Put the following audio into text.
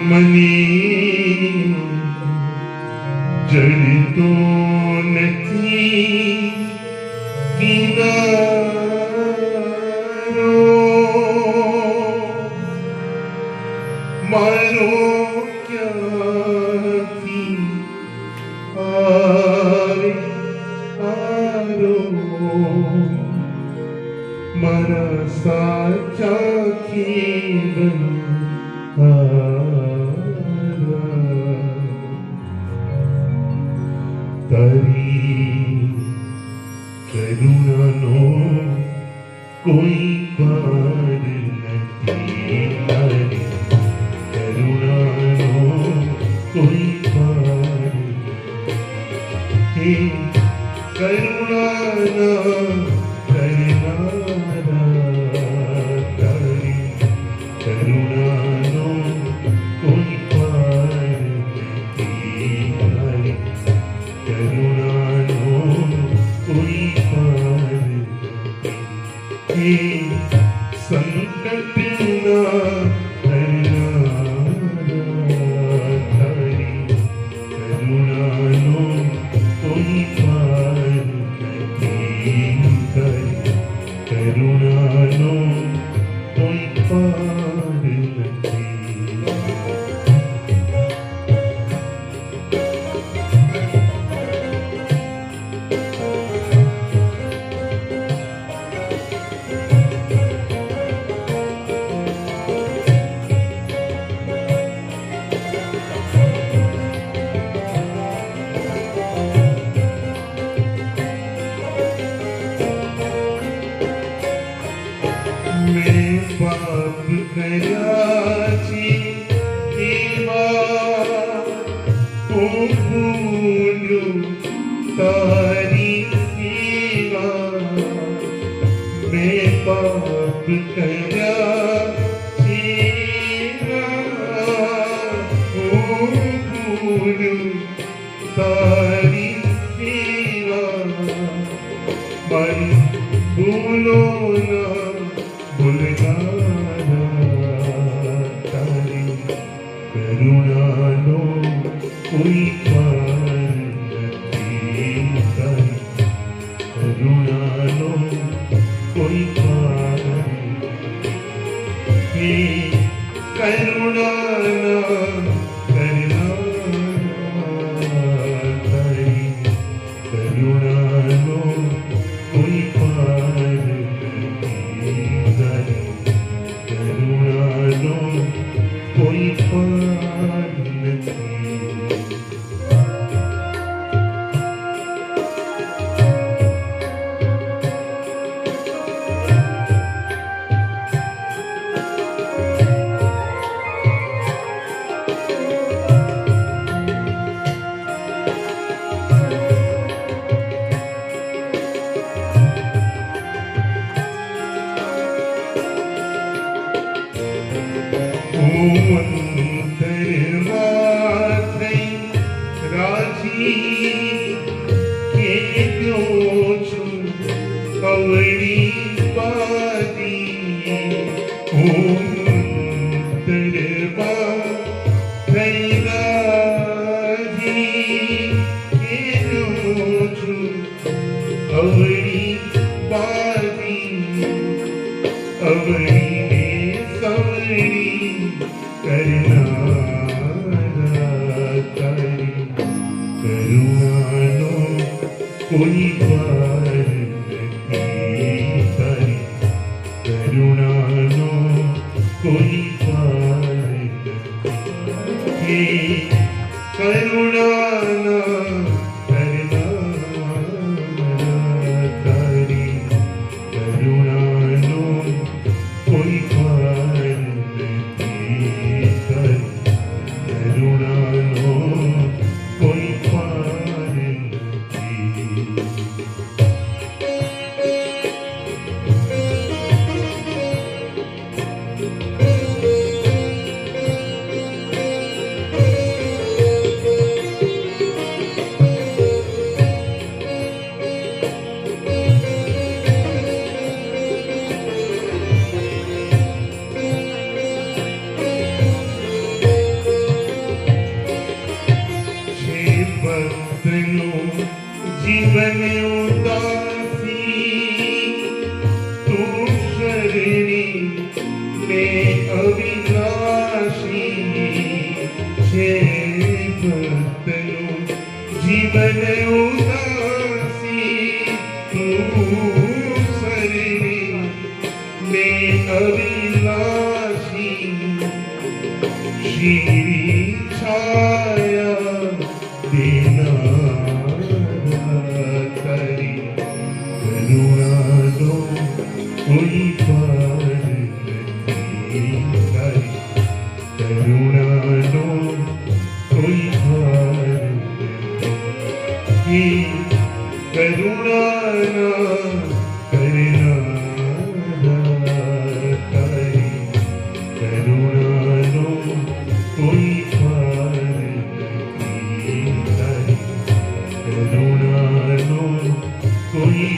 મને જડતો નથી કિનારો મારો ક્યાંથી આવે આરો મારા સાચા જીવન તારી કરુણાનો કોઈ પાર નથી તારી કરુણાનો કોઈ પાર હે કરુણાના કરનારા તારી કરુણાનો કોઈ પાર નથી તારી કરુણાનો કોઈ પાર નથી સંકટના હરનારા તારી કરુણાનો કોઈ પાર નથી તારી કરુણાનો કોઈ પાર નથી મેં પાપ કર્યા છે એવા હું ભૂલ્યો તારી સેવા મેં પાપ કર્યા છે એવા હું ભૂલ્યો તારી સેવા મારી ભૂલો ના ભૂલનારા તારી કરુણાનો કોઈ પાર નથી તારી કરુણાનો કોઈ પાર નથી કરુણાના કરનારા તારી કરુણાનો કોઈ પાર કરુણાનો કોઈ પાર નથી અંતરમાં થઈ રાજી કે ગયો છું અવળી પાદી અંતરમાં થઈ રાજી કે ગયો છું અવળી પાદી અવળી સવળી કરનારા તારી કરુણાનો કોઈ પાર નથી તારી કરુણાનો કોઈ પાર નથી કરુણાના કરનારા તારી કરુણાનો કોઈ પાર નથી કરુણાનો કોઈ પાર નથી जीवन उदासी तू शरणी में अविनाशी छे भक्तनु जीवन उदासी तू शरणी में अविनाशी श्री छाया देना करी करुणा दो कोई पार नहीं करी करुणा दो कोई पार नहीं करुणा ना करना करी करुणा दो कोई पार नहीं करी करुणा दो कोई